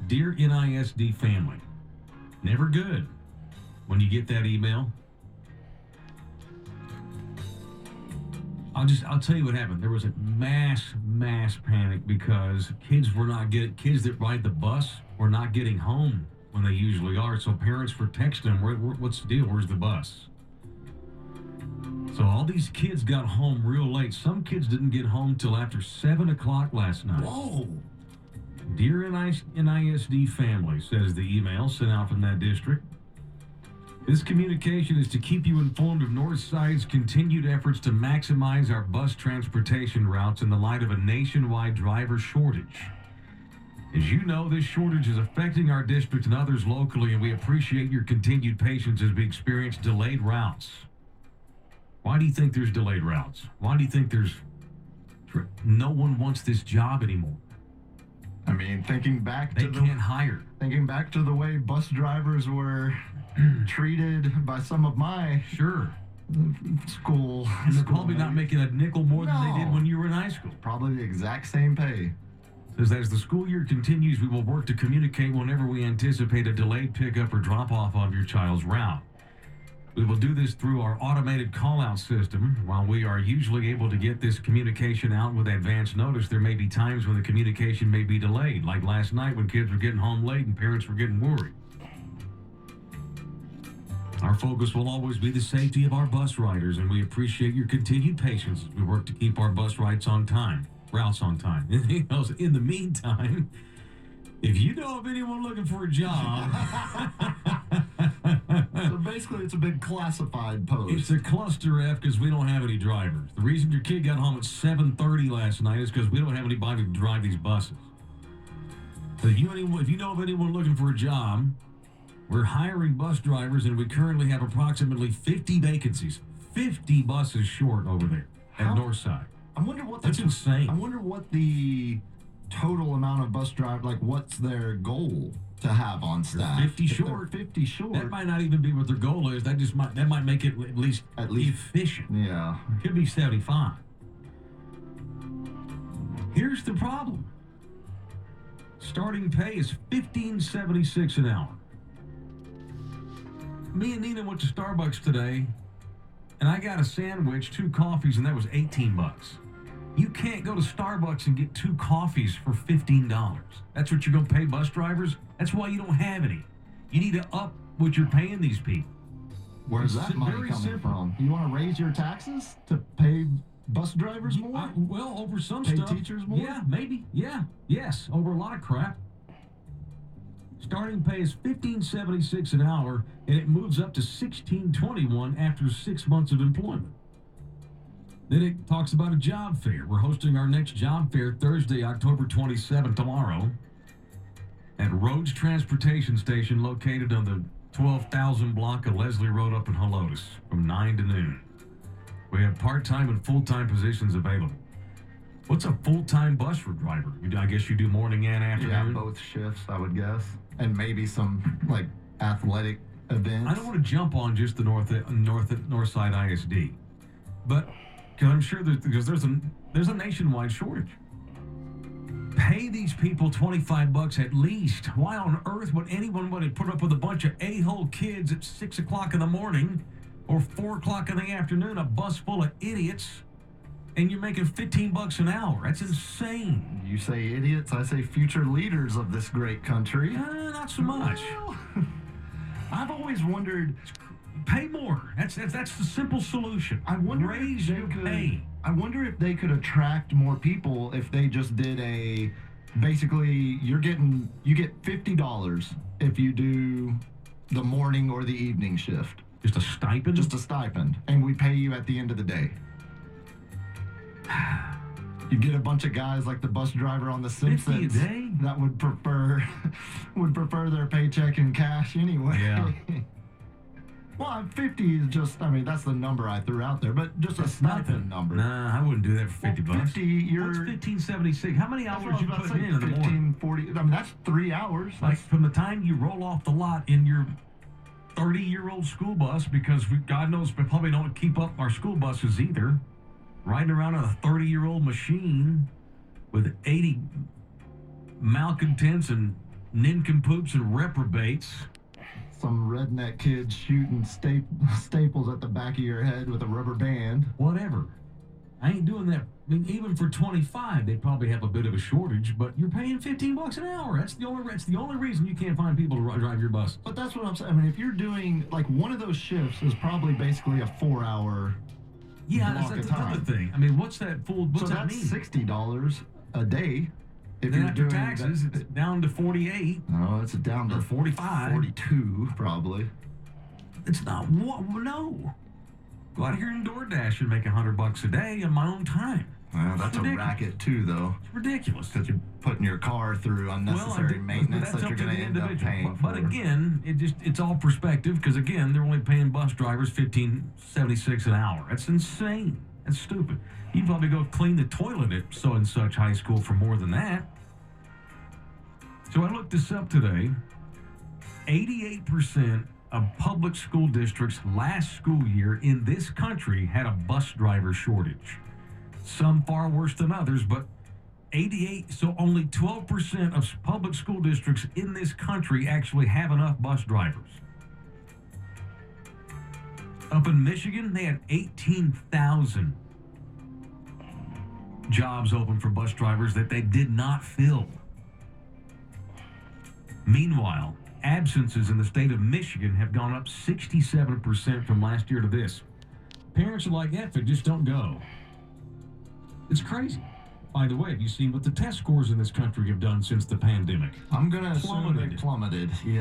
Dear NISD family, never good when you get that email. I'll tell you what happened. There was a mass panic because kids that ride the bus were not getting home when they usually are. So parents were texting them, what's the deal? Where's the bus? So all these kids got home real late. Some kids didn't get home till after 7 o'clock last night. Whoa. Dear NISD family, says the email sent out from that district. This communication is to keep you informed of Northside's continued efforts to maximize our bus transportation routes in the light of a nationwide driver shortage. As you know, this shortage is affecting our district and others locally, and we appreciate your continued patience as we experience delayed routes. Why do you think there's delayed routes? Why do you think no one wants this job anymore? I mean, thinking back to the way bus drivers were treated by some of my school. And they're probably not making a nickel more than they did when you were in high school. Probably the exact same pay. Says as the school year continues, we will work to communicate whenever we anticipate a delayed pickup or drop-off of your child's route. We will do this through our automated call-out system. While we are usually able to get this communication out with advance notice, there may be times when the communication may be delayed, like last night when kids were getting home late and parents were getting worried. Our focus will always be the safety of our bus riders, and we appreciate your continued patience as we work to keep our bus routes on time. In the meantime, if you know of anyone looking for a job... So basically, it's a big classified post. It's a cluster F because we don't have any drivers. The reason your kid got home at 7:30 last night is because we don't have anybody to drive these buses. So if you know of anyone looking for a job, we're hiring bus drivers, and we currently have approximately 50 vacancies. 50 buses short over there at Northside. That's insane. I wonder what the total amount of bus drivers, what's their goal to have on staff? 50 short. 50 short. That might not even be what their goal is. That might make it at least efficient. Yeah. Could be 75. Here's the problem. Starting pay is $15.76 an hour. Me and Nina went to Starbucks today, and I got a sandwich, 2 coffees, and that was $18. You can't go to Starbucks and get 2 coffees for $15. That's what you're going to pay bus drivers? That's why you don't have any. You need to up what you're paying these people. Where's that money coming from? You want to raise your taxes to pay bus drivers more? Over some pay stuff. Pay teachers more? Yeah, maybe. Yeah. Yes. Over a lot of crap. Starting pay is $15.76 an hour, and it moves up to $16.21 after 6 months of employment. Then it talks about a job fair. We're hosting our next job fair Thursday, October 27th, tomorrow, at Rhodes Transportation Station, located on the 12,000 block of Leslie Road up in Helotes, from 9 to noon. We have part-time and full-time positions available. What's a full-time bus driver? I guess you do morning and afternoon? Yeah, both shifts, I would guess. And maybe some, athletic events. I don't want to jump on just the Northside ISD, but because I'm sure because there's a nationwide shortage. Pay these people $25 at least. Why on earth would anyone want to put up with a bunch of a-hole kids at 6 o'clock in the morning or 4 o'clock in the afternoon, a bus full of idiots, and you're making $15 an hour? That's insane. You say idiots, I say future leaders of this great country. Not so much. Well, I've always wondered... Pay more. That's the simple solution. Raise your pay. I wonder if they could attract more people if they just did basically you get $50 if you do the morning or the evening shift. Just a stipend? Just a stipend. And we pay you at the end of the day. You get a bunch of guys like the bus driver on The Simpsons 50 a day? That would prefer their paycheck in cash anyway. Yeah. Well, 50 is just, that's the number I threw out there, but just a stipend number. Nah, I wouldn't do that for $50. 50, what's $15.76? How many hours you putting in the morning? 40, that's 3 hours. From the time you roll off the lot in your 30-year-old school bus, because God knows we probably don't keep up our school buses either, riding around on a 30-year-old machine with 80 malcontents and nincompoops and reprobates. Some redneck kids shooting staples at the back of your head with a rubber band. Whatever. I ain't doing that. I mean, even for 25, they probably have a bit of a shortage, but you're paying $15 an hour. That's the only reason you can't find people to drive your bus. But that's what I'm saying. I mean, if you're doing, like, one of those shifts is probably basically a 4-hour block that's of another time. thing. I mean, what's that full, what's So that that's mean? $60 a day. If Then you're after doing taxes, that, it's down to 48 no, it's down to or 45. 42 probably. It's not, what? No. Go out here and DoorDash and make $100 a day on my own time. Well, that's a ridiculous. racket too, though, It's ridiculous. because you're putting your car through unnecessary maintenance but that you're going to end up paying But for. again, it's all perspective, because again, they're only paying bus drivers $15.76 an hour. That's insane. That's stupid. You'd probably go clean the toilet at so and such high school for more than that. So I looked this up today. 88% of public school districts last school year in this country had a bus driver shortage. Some far worse than others, but 88, so only 12% of public school districts in this country actually have enough bus drivers. Up in Michigan, they had 18,000 jobs open for bus drivers that they did not fill. Meanwhile, absences in the state of Michigan have gone up 67% from last year to this. Parents are like, F it, just don't go. It's crazy. By the way, have you seen what the test scores in this country have done since the pandemic? I'm going to assume they Plummeted. plummeted. Yeah.